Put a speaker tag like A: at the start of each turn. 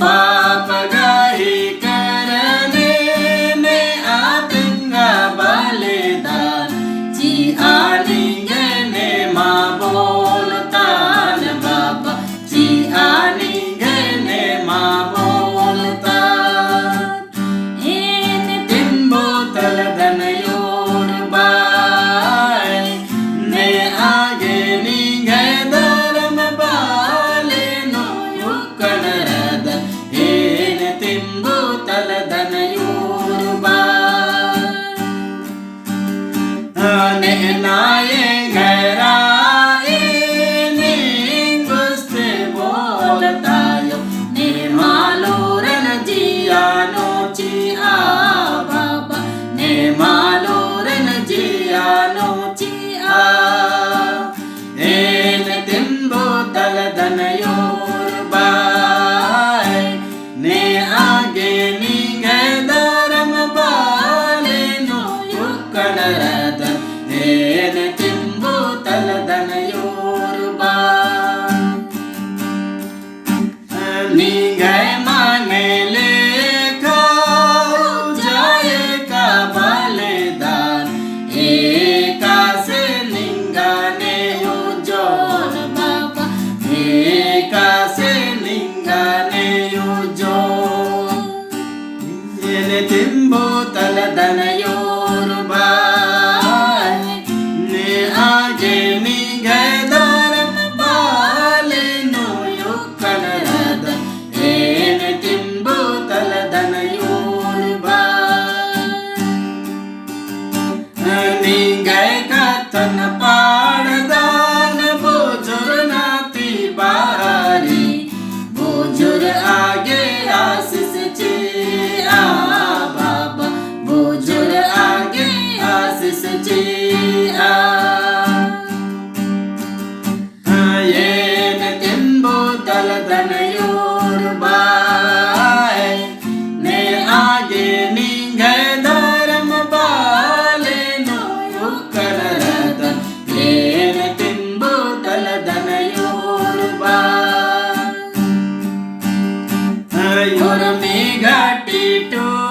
A: बाप गाही करने ने आतंगा बलिदान जी आनिंगे ने माँ बोलता न बाबा जी आनिंगे ने माँ बोलता इन तिम्बो तलदन योर बाय ने आगे निंगे धर्म बाले नो युकन रद इन तिम्बो तलदन योर बाय ने नाये गैरा तिम्बो तलदन योर बाय ने आगे निगे धर्म बाले नो युकन रद एन तिम्बो तलदन योर बाय निगे कथन पाड़दान बोजुर नाती बारी बोजुर आगे आशीष ची तलदन योर बाय ने आगे निंगे धर्म बाले नो युकन रद एन तिम्बो तलदन योर बाय योर मी घाटी टू